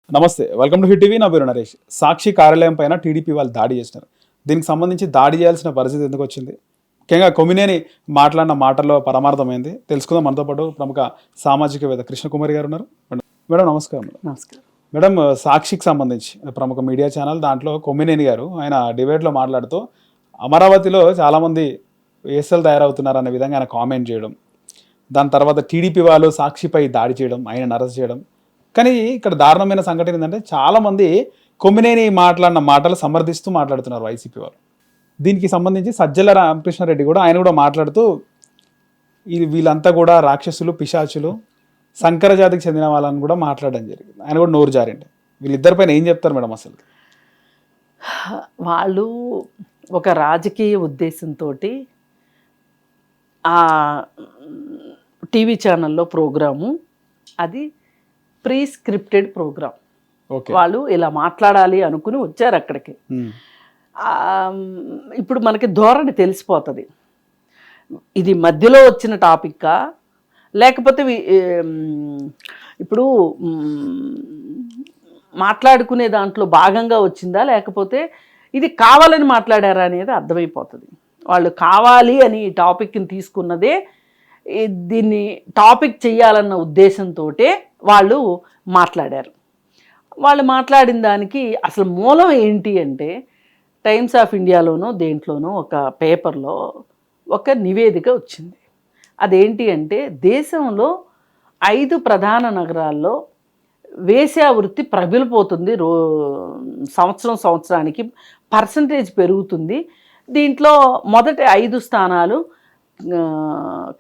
నమస్తే, welcome to hit TV. నా పేరు నరేష్. సాక్షి కార్యాలయం పైన టీడీపీ వాళ్ళు దాడి చేసినారు. దీనికి సంబంధించి దాడి చేయాల్సిన పరిస్థితి ఎందుకు వచ్చింది? ముఖ్యంగా కొమ్మినేని మాట్లాడిన మాటల్లో పరమార్థమైంది తెలుసుకుందాం. మనతో పాటు ప్రముఖ సామాజికవేత్త కృష్ణకుమారి గారు ఉన్నారు. మేడం నమస్కారం. నమస్కారం మేడం, సాక్షికి సంబంధించి ప్రముఖ మీడియా ఛానల్ దాంట్లో కొమ్మినేని గారు ఆయన డిబేట్లో మాట్లాడుతూ అమరావతిలో చాలామంది వేసలు తయారవుతున్నారు అనే విధంగా ఆయన కామెంట్ చేయడం, దాని తర్వాత టీడీపీ వాళ్ళు సాక్షిపై దాడి చేయడం, ఆయన అరెస్ట్ చేయడం. కానీ ఇక్కడ దారుణమైన సంఘటన ఏంటంటే చాలామంది కొమ్మినేని మాట్లాడిన మాటలు సమర్థిస్తూ మాట్లాడుతున్నారు వైసీపీ వాళ్ళు. దీనికి సంబంధించి సజ్జల రామకృష్ణారెడ్డి కూడా ఆయన కూడా మాట్లాడుతూ వీళ్ళంతా కూడా రాక్షసులు, పిశాచులు, సంకర జాతికి చెందిన వాళ్ళని కూడా మాట్లాడడం జరిగింది. ఆయన కూడా నోరు జారిండి. వీళ్ళిద్దరిపైన ఏం చెప్తారు మేడం? అసలు వాళ్ళు ఒక రాజకీయ ఉద్దేశంతో ఆ టీవీ ఛానల్లో ప్రోగ్రాము, అది ప్రీ స్క్రిప్టెడ్ ప్రోగ్రామ్. వాళ్ళు ఇలా మాట్లాడాలి అనుకుని వచ్చారు అక్కడికి. ఇప్పుడు మనకి ధోరణి తెలిసిపోతుంది, ఇది మధ్యలో వచ్చిన టాపిక్కా లేకపోతే ఇప్పుడు మాట్లాడుకునే దాంట్లో భాగంగా వచ్చిందా లేకపోతే ఇది కావాలని మాట్లాడారా అనేది అర్థమైపోతుంది. వాళ్ళు కావాలి అని ఈ టాపిక్ని తీసుకున్నదే, దీన్ని టాపిక్ చేయాలన్న ఉద్దేశంతో వాళ్ళు మాట్లాడారు. వాళ్ళు మాట్లాడిన దానికి అసలు మూలం ఏంటి అంటే, టైమ్స్ ఆఫ్ ఇండియాలోనో దేంట్లోనో ఒక పేపర్లో ఒక నివేదిక వచ్చింది. అదేంటి అంటే, దేశంలో 5 ప్రధాన నగరాల్లో వేశ్యావృత్తి ప్రబలిపోతుంది, సంవత్సరానికి పర్సంటేజ్ పెరుగుతుంది. దీంట్లో మొదటి 5 స్థానాలు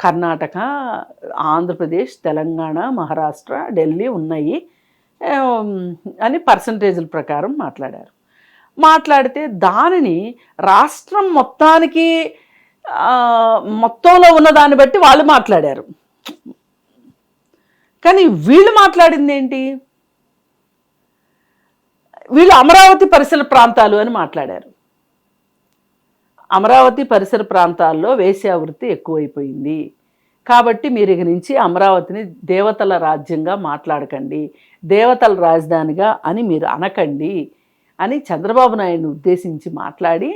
కర్ణాటక, ఆంధ్రప్రదేశ్, తెలంగాణ, మహారాష్ట్ర, ఢిల్లీ ఉన్నాయి అని పర్సంటేజ్ల ప్రకారం మాట్లాడారు. మాట్లాడితే దానిని రాష్ట్రం మొత్తానికి మొత్తంలో ఉన్న దాన్ని బట్టి వాళ్ళు మాట్లాడారు. కానీ వీళ్ళు మాట్లాడింది ఏంటి? వీళ్ళు అమరావతి పరిసర ప్రాంతాలు అని మాట్లాడారు. అమరావతి పరిసర ప్రాంతాల్లో వేశ్యావృత్తి ఎక్కువైపోయింది కాబట్టి మీరు ఇక నుంచి అమరావతిని దేవతల రాజ్యంగా మాట్లాడకండి, దేవతల రాజధానిగా అని మీరు అనకండి అని చంద్రబాబు నాయుడుని ఉద్దేశించి మాట్లాడి,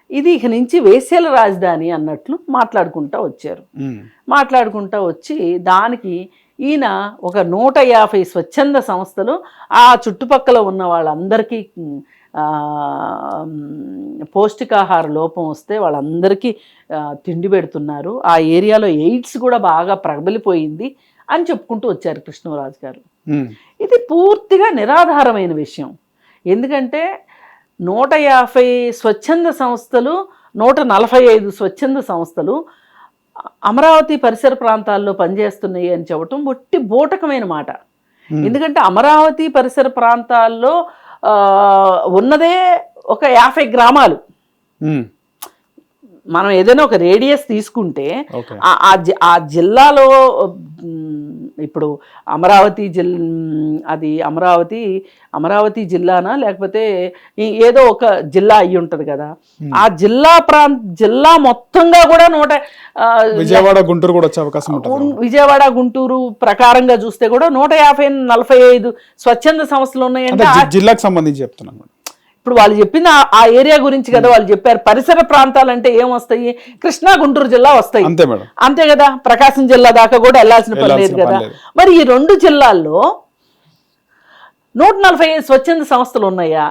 ఇది ఇక నుంచి వేశ్యల రాజధాని అన్నట్లు మాట్లాడుకుంటూ వచ్చారు. మాట్లాడుకుంటూ వచ్చి దానికి ఈయన ఒక 150 స్వచ్ఛంద సంస్థలు ఆ చుట్టుపక్కల ఉన్న వాళ్ళందరికీ పౌష్టికాహార లోపం వస్తే వాళ్ళందరికీ తిండి పెడుతున్నారు, ఆ ఏరియాలో ఎయిడ్స్ కూడా బాగా ప్రబలిపోయింది అని చెప్పుకుంటూ వచ్చారు కృష్ణరాజు గారు. ఇది పూర్తిగా నిరాధారమైన విషయం. ఎందుకంటే 150 స్వచ్ఛంద సంస్థలు, 145 స్వచ్ఛంద సంస్థలు అమరావతి పరిసర ప్రాంతాల్లో పనిచేస్తున్నాయి అని చెప్పటం ఒట్టి బూటకమైన మాట. ఎందుకంటే అమరావతి పరిసర ప్రాంతాల్లో ఉన్నదే ఒక 50 గ్రామాలు. మనం ఏదైనా ఒక రేడియస్ తీసుకుంటే ఆ జిల్లాలో ఇప్పుడు అమరావతి అది అమరావతి జిల్లానా లేకపోతే ఏదో ఒక జిల్లా అయ్యి ఉంటుంది కదా, ఆ జిల్లా మొత్తంగా కూడా విజయవాడ, గుంటూరు కూడా వచ్చే అవకాశం ఉంటుంది. విజయవాడ, గుంటూరు ప్రకారంగా చూస్తే కూడా 150-145 స్వచ్ఛంద సంస్థలు ఉన్నాయంటే జిల్లాకు సంబంధించి చెప్తున్నాను. ఇప్పుడు వాళ్ళు చెప్పింది ఆ ఏరియా గురించి కదా వాళ్ళు చెప్పారు. పరిసర ప్రాంతాలంటే ఏమొస్తాయి? కృష్ణా, గుంటూరు జిల్లా వస్తాయి, అంతే కదా. ప్రకాశం జిల్లా దాకా కూడా వెళ్ళాల్సిన పని లేదు కదా. మరి ఈ 2 జిల్లాల్లో 145 స్వచ్ఛంద సంస్థలు ఉన్నాయా?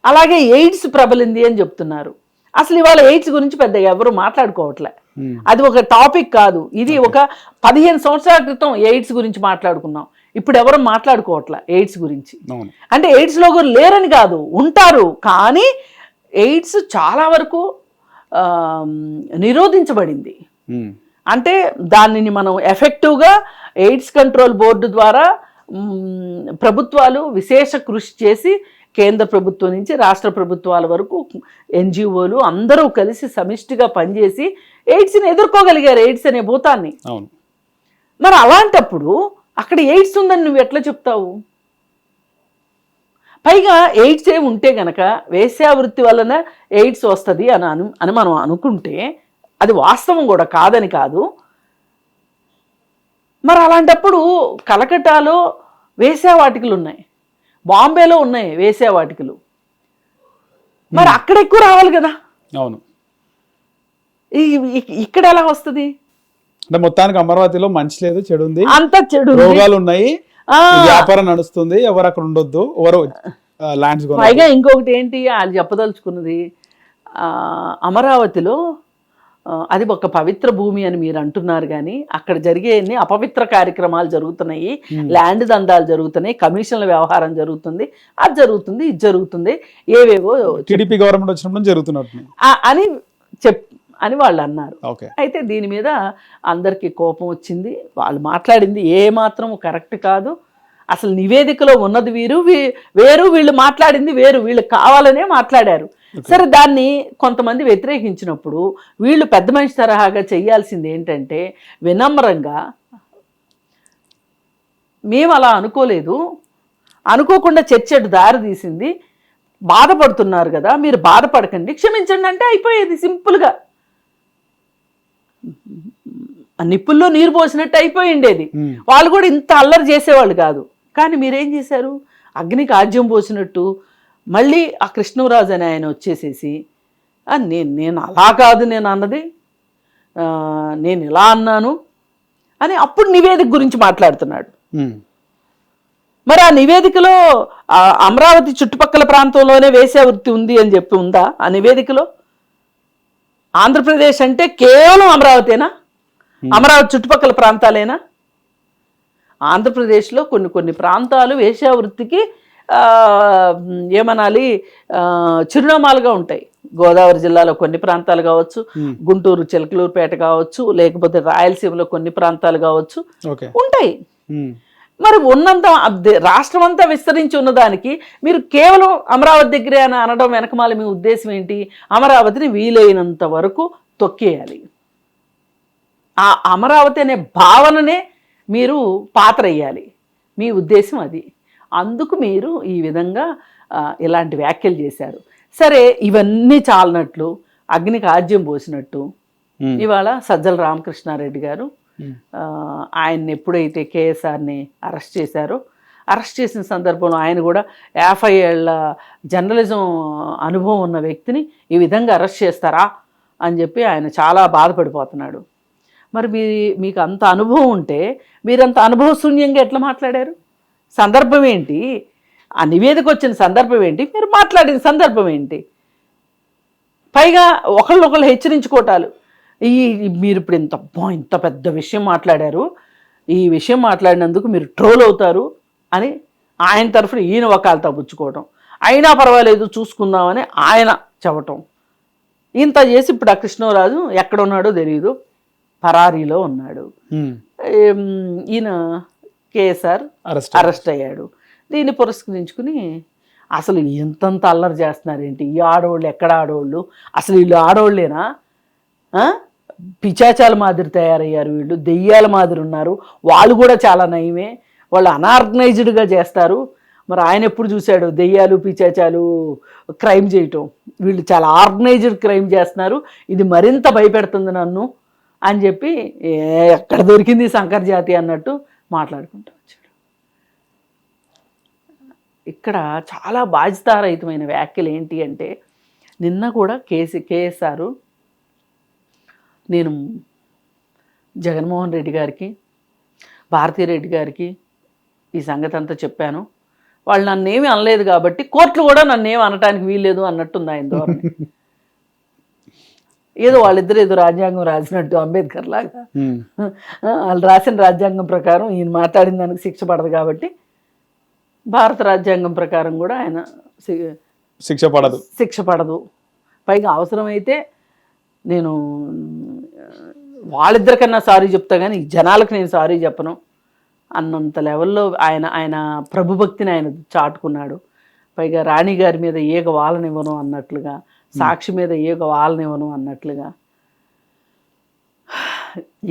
అలాగే ఎయిడ్స్ ప్రబలింది అని చెప్తున్నారు. అసలు ఇవాళ ఎయిడ్స్ గురించి పెద్దగా ఎవరు మాట్లాడుకోవట్లే. అది ఒక టాపిక్ కాదు. ఇది ఒక 15 సంవత్సరాల క్రితం ఎయిడ్స్ గురించి మాట్లాడుకున్నాం. ఇప్పుడు ఎవరు మాట్లాడుకోవట్లే ఎయిడ్స్ గురించి. అంటే ఎయిడ్స్లో కూడా లేరని కాదు, ఉంటారు. కానీ ఎయిడ్స్ చాలా వరకు నిరోధించబడింది. అంటే దానిని మనం ఎఫెక్టివ్గా ఎయిడ్స్ కంట్రోల్ బోర్డు ద్వారా ప్రభుత్వాలు విశేష కృషి చేసి, కేంద్ర ప్రభుత్వం నుంచి రాష్ట్ర ప్రభుత్వాల వరకు ఎన్జిఓలు అందరూ కలిసి సమిష్టిగా పనిచేసి ఎయిడ్స్ని ఎదుర్కోగలిగారు, ఎయిడ్స్ అనే భూతాన్ని. మరి అలాంటప్పుడు అక్కడ ఎయిడ్స్ ఉందని నువ్వు ఎట్లా చెప్తావు? పైగా ఎయిడ్స్ ఏమి ఉంటే గనక వేశ్యావృత్తి వలన ఎయిడ్స్ వస్తుంది అని మనం అనుకుంటే అది వాస్తవం కూడా కాదని కాదు. మరి అలాంటప్పుడు కలకట్టాలో వేశ్యావాటికలు ఉన్నాయి, బాంబేలో ఉన్నాయి వేశ్యావాటికలు. మరి అక్కడ ఎక్కువ రావాలి కదా, అవును. ఇక్కడ ఎలా వస్తుంది? అంటే మొత్తానికి అమరావతిలో మంచి లేదు, చెడు ఉంది, అంత చెడు, రోగాలు ఉన్నాయి, వ్యాపారం నడుస్తుంది, ఎవరు అక్కడ ఉండొద్దు, ఎవరు ల్యాండ్స్. పైగా ఇంకొకటి ఏంటి వాళ్ళు చెప్పదలుచుకున్నది, అమరావతిలో అది ఒక పవిత్ర భూమి అని మీరు అంటున్నారు, కానీ అక్కడ జరిగే అపవిత్ర కార్యక్రమాలు జరుగుతున్నాయి, ల్యాండ్ దందాలు జరుగుతున్నాయి, కమిషన్ల వ్యవహారం జరుగుతుంది, అది జరుగుతుంది, ఇది జరుగుతుంది, ఏవేవో టీడీపీ గవర్నమెంట్ వచ్చినప్పుడు జరుగుతున్నట్టు అని అని వాళ్ళు అన్నారు. అయితే దీని మీద అందరికీ కోపం వచ్చింది. వాళ్ళు మాట్లాడింది ఏ మాత్రం కరెక్ట్ కాదు. అసలు నివేదికలో ఉన్నది వేరు, వీళ్ళు మాట్లాడింది వేరు, వీళ్ళు కావాలనే మాట్లాడారు. సరే, దాన్ని కొంతమంది వ్యతిరేకించినప్పుడు వీళ్ళు పెద్ద మనిషి తరహాగా చేయాల్సింది ఏంటంటే వినమ్రంగా, మేము అలా అనుకోలేదు, అనుకోకుండా చర్చకు దారి తీసింది, బాధపడుతున్నారు కదా, మీరు బాధపడకండి, క్షమించండి అంటే అయిపోయేది సింపుల్గా. నిప్పుల్లో నీరు పోసినట్టు అయిపోయి ఉండేది. వాళ్ళు కూడా ఇంత అల్లరి చేసేవాళ్ళు కాదు. కానీ మీరేం చేశారు, అగ్నికి ఆజ్యం పోసినట్టు మళ్ళీ ఆ కృష్ణరాజు అని ఆయన వచ్చేసేసి నేను అలా కాదు నేను అన్నది, నేను ఇలా అన్నాను అని అప్పుడు నివేదిక గురించి మాట్లాడుతున్నాడు. మరి ఆ నివేదికలో అమరావతి చుట్టుపక్కల ప్రాంతంలోనే వేశ్యావృత్తి ఉంది అని చెప్పి ఉందా ఆ నివేదికలో? ఆంధ్రప్రదేశ్ అంటే కేవలం అమరావతేనా? అమరావతి చుట్టుపక్కల ప్రాంతాలేనా? ఆంధ్రప్రదేశ్లో కొన్ని ప్రాంతాలు వేశ్యావృత్తికి ఏమనాలి చిరునామాలుగా ఉంటాయి. గోదావరి జిల్లాలో కొన్ని ప్రాంతాలు కావచ్చు, గుంటూరు చిలకలూరుపేట కావచ్చు, లేకపోతే రాయలసీమలో కొన్ని ప్రాంతాలు కావచ్చు ఉంటాయి. మరి ఉన్నంత రాష్ట్రం అంతా విస్తరించి ఉన్నదానికి మీరు కేవలం అమరావతి దగ్గరే అని అనడం వెనకమాల మీ ఉద్దేశం ఏంటి? అమరావతిని వీలైనంత వరకు తొక్కేయాలి, ఆ అమరావతి అనే భావననే మీరు పాత్ర వేయాలి, మీ ఉద్దేశం అది. అందుకు మీరు ఈ విధంగా ఇలాంటి వ్యాఖ్యలు చేశారు. సరే, ఇవన్నీ చాలనట్లు అగ్నికి ఆజ్యం పోసినట్టు ఇవాళ సజ్జల రామకృష్ణారెడ్డి గారు ఆయన్ని ఎప్పుడైతే కేఎస్ఆర్ని అరెస్ట్ చేశారో, అరెస్ట్ చేసిన సందర్భంలో ఆయన కూడా 50 ఏళ్ల జర్నలిజం అనుభవం ఉన్న వ్యక్తిని ఈ విధంగా అరెస్ట్ చేస్తారా అని చెప్పి ఆయన చాలా బాధపడిపోతున్నాడు. మరి మీకు అంత అనుభవం ఉంటే మీరంత అనుభవశూన్యంగా ఎట్లా మాట్లాడారు? సందర్భం ఏంటి? ఆ నివేదిక వచ్చిన సందర్భం ఏంటి? మీరు మాట్లాడిన సందర్భం ఏంటి? పైగా ఒకళ్ళొకళ్ళు హెచ్చరించుకోవటాలు. మీరు ఇప్పుడు ఇంత పెద్ద విషయం మాట్లాడారు, ఈ విషయం మాట్లాడినందుకు మీరు ట్రోల్ అవుతారు అని ఆయన తరఫున ఈయన వకాలతో పుచ్చుకోవటం, అయినా పర్వాలేదు చూసుకుందామని ఆయన చెప్పటం, ఇంత చేసి ఇప్పుడు ఆ కృష్ణరాజు ఎక్కడున్నాడో తెలియదు, పరారీలో ఉన్నాడు. ఈయన కేఎస్ఆర్ అరెస్ట్ అయ్యాడు. దీన్ని పురస్కరించుకుని అసలు ఎంతంత అల్లరి చేస్తున్నారేంటి ఈ ఆడవాళ్ళు, ఎక్కడ ఆడవాళ్ళు, అసలు వీళ్ళు ఆడవాళ్ళేనా, పిచాచాల మాదిరి తయారయ్యారు, వీళ్ళు దెయ్యాల మాదిరి ఉన్నారు, వాళ్ళు కూడా చాలా నయమే, వాళ్ళు అనార్గనైజ్డ్గా చేస్తారు. మరి ఆయన ఎప్పుడు చూశాడు దెయ్యాలు పిచాచాలు క్రైమ్ చేయటం? వీళ్ళు చాలా ఆర్గనైజ్డ్ క్రైమ్ చేస్తున్నారు, ఇది మరింత భయపెడుతుంది నన్ను అని చెప్పి ఎక్కడ దొరికింది శంకర్ జాతి అన్నట్టు మాట్లాడుకుంటూ వచ్చాడు. ఇక్కడ చాలా బాధ్యతారహితమైన వ్యాఖ్యలు ఏంటి అంటే, నిన్న కూడా కేఎస్ఆర్ నేను జగన్మోహన్ రెడ్డి గారికి, భారతీరెడ్డి గారికి ఈ సంగతి అంతా చెప్పాను, వాళ్ళు నన్నేమి అనలేదు కాబట్టి కోర్టులు కూడా నన్నేమి అనటానికి వీల్లేదు అన్నట్టుంది ఆయన ధోరణి. ఏదో వాళ్ళిద్దరు ఏదో రాజ్యాంగం రాసినట్టు అంబేద్కర్ లాగా వాళ్ళు రాసిన రాజ్యాంగం ప్రకారం ఈయన మాట్లాడిన దానికి శిక్ష పడదు కాబట్టి భారత రాజ్యాంగం ప్రకారం కూడా ఆయన శిక్ష పడదు. పైగా అవసరమైతే నేను వాళ్ళిద్దరికన్నా సారీ చెప్తా కానీ జనాలకు నేను సారీ చెప్పను అన్నంత లెవెల్లో ఆయన ప్రభుభక్తిని ఆయన చాటుకున్నాడు. పైగా రాణి గారి మీద ఈగ వాలనివ్వను అన్నట్లుగా, సాక్షి మీద ఈగ వాలనివ్వను అన్నట్లుగా,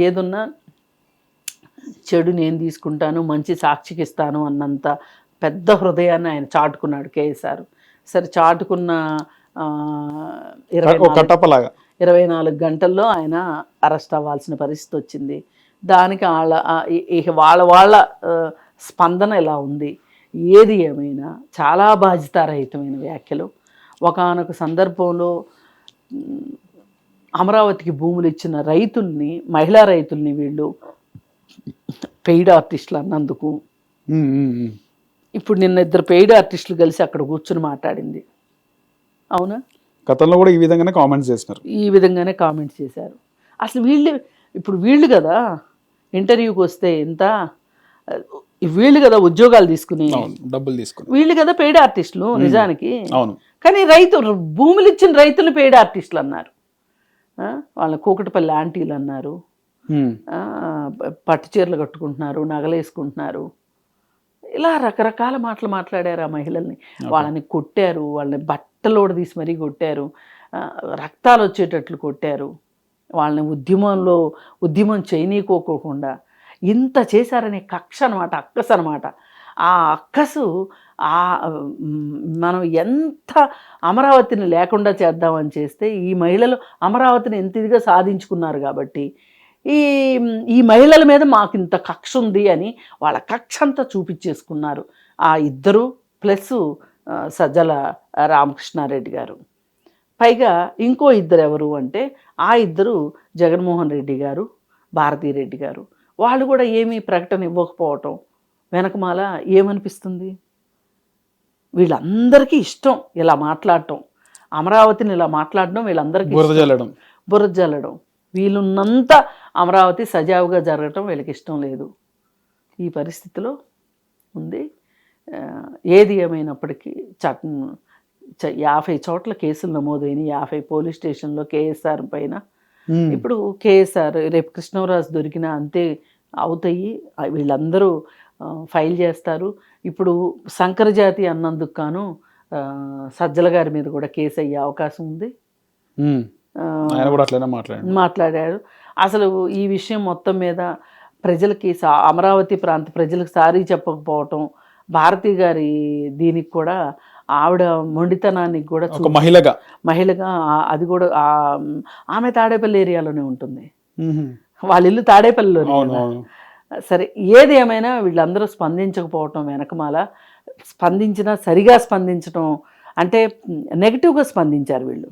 ఏదున్నా చెడు నేను తీసుకుంటాను, మంచి సాక్షికి ఇస్తాను అన్నంత పెద్ద హృదయాన్ని ఆయన చాటుకున్నాడు కేఎస్ఆర్. సరే, చాటుకున్న 24 గంటల్లో ఆయన అరెస్ట్ అవ్వాల్సిన పరిస్థితి వచ్చింది. దానికి వాళ్ళ స్పందన ఎలా ఉంది? ఏది ఏమైనా చాలా బాధ్యతారహితమైన వ్యాఖ్యలు. ఒకానొక సందర్భంలో అమరావతికి భూములు ఇచ్చిన రైతుల్ని, మహిళా రైతుల్ని వీళ్ళు పెయిడ్ ఆర్టిస్టులు అన్నందుకు ఇప్పుడు నిన్న ఇద్దరు పెయిడ్ ఆర్టిస్టులు కలిసి అక్కడ కూర్చుని మాట్లాడింది. అవునా? గతంలో కూడా ఈ విధంగానే కామెంట్స్ చేసినారు. ఈ విధంగానే కామెంట్స్ చేశారు. అసలు వీళ్ళు కదా ఇంటర్వ్యూకి వస్తే ఎంత, వీళ్ళు కదా ఉద్యోగాలు తీసుకుని, డబ్బులు తీసుకుని, వీళ్ళు కదా పెయిడ్ ఆర్టిస్టులు నిజానికి. అవును. కానీ భూములు ఇచ్చిన రైతులు పెయిడ్ ఆర్టిస్టులు అన్నారు. వాళ్ళ కూకటిపల్లి ఆంటీలు అన్నారు. పట్టు చీరలు కట్టుకుంటున్నారు, నగలేసుకుంటున్నారు, ఇలా రకరకాల మాటలు మాట్లాడారు ఆ మహిళల్ని. వాళ్ళని కొట్టారు, వాళ్ళని బట్టలోడు తీసి మరీ కొట్టారు, రక్తాలు వచ్చేటట్లు కొట్టారు, వాళ్ళని ఉద్యమం చేయనీకోకుండా ఇంత చేశారనే కక్ష అనమాట, అక్కసు అనమాట. ఆ అక్కసు మనం ఎంత అమరావతిని లేకుండా చేద్దామని చేస్తే ఈ మహిళలు అమరావతిని ఎంత ఇదిగా సాధించుకున్నారు కాబట్టి ఈ మహిళల మీద మాకు ఇంత కక్ష ఉంది అని వాళ్ళ కక్ష అంతా చూపించేసుకున్నారు ఆ ఇద్దరు, ప్లస్ సజ్జల రామకృష్ణారెడ్డి గారు. పైగా ఇంకో ఇద్దరు ఎవరు అంటే ఆ ఇద్దరు జగన్మోహన్ రెడ్డి గారు, భారతీరెడ్డి గారు. వాళ్ళు కూడా ఏమీ ప్రకటన ఇవ్వకపోవటం వెనకమాల ఏమనిపిస్తుంది? వీళ్ళందరికీ ఇష్టం ఇలా మాట్లాడటం, అమరావతిని ఇలా మాట్లాడడం వీళ్ళందరికీ బురద జల్లడం. వీళ్ళున్నంత అమరావతి సజావుగా జరగటం వీళ్ళకి ఇష్టం లేదు. ఈ పరిస్థితిలో ఉంది. ఏది ఏమైనప్పటికీ 50 చోట్ల కేసులు నమోదైనవి, 50 పోలీస్ స్టేషన్లో కేఎస్ఆర్ పైన. ఇప్పుడు కేఎస్ఆర్ రేపు కృష్ణరాజు దొరికినా అంతే అవుతాయి, వీళ్ళందరూ ఫైల్ చేస్తారు. ఇప్పుడు సంకరజాతి అన్నందుకు గాను సజ్జల గారి మీద కూడా కేసు అయ్యే అవకాశం ఉంది. మాట్లాడారు. అసలు ఈ విషయం మొత్తం మీద ప్రజలకి, అమరావతి ప్రాంత ప్రజలకు సారీ చెప్పకపోవటం, భారతి గారి దీనికి కూడా ఆవిడ మొండితనానికి కూడా మహిళగా అది కూడా ఆమె తాడేపల్లి ఏరియాలోనే ఉంటుంది, వాళ్ళ ఇల్లు తాడేపల్లిలో. సరే, ఏది ఏమైనా వీళ్ళందరూ స్పందించకపోవటం వెనకమాల, స్పందించినా సరిగా స్పందించటం అంటే నెగిటివ్గా స్పందించారు వీళ్ళు,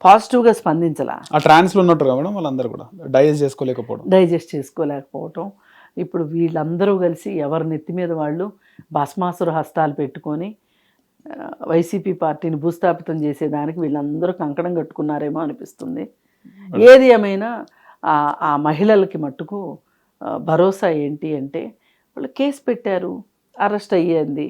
పాజిటివ్గా స్పందించలా. వాళ్ళందరూ కూడా డైజెస్ట్ చేసుకోలేకపోవటం. ఇప్పుడు వీళ్ళందరూ కలిసి ఎవరి నెత్తి మీద వాళ్ళు భస్మాసుర హస్తాలు పెట్టుకొని వైసీపీ పార్టీని భూస్థాపితం చేసేదానికి వీళ్ళందరూ కంకణం కట్టుకున్నారేమో అనిపిస్తుంది. ఏది ఏమైనా ఆ మహిళలకి మట్టుకు భరోసా ఏంటి అంటే వాళ్ళు కేసు పెట్టారు, అరెస్ట్ అయ్యేది,